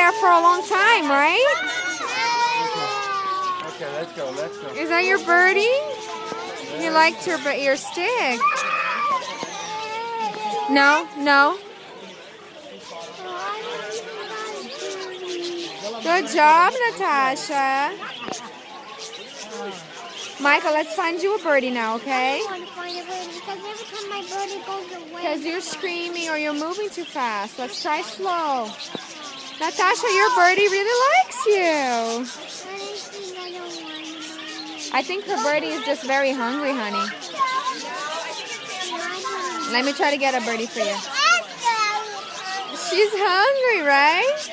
there for a long time, right? Okay, let's go, let's go. Is that your birdie? You liked your stick. No, no. Good job, Natasha. Michael, let's find you a birdie now, okay? I want to find a birdie because every time my birdie goes away. Because you're screaming or you're moving too fast. Let's try slow. Natasha, your birdie really likes you. I think her birdie is just very hungry, honey. Let me try to get a birdie for you. She's hungry, right?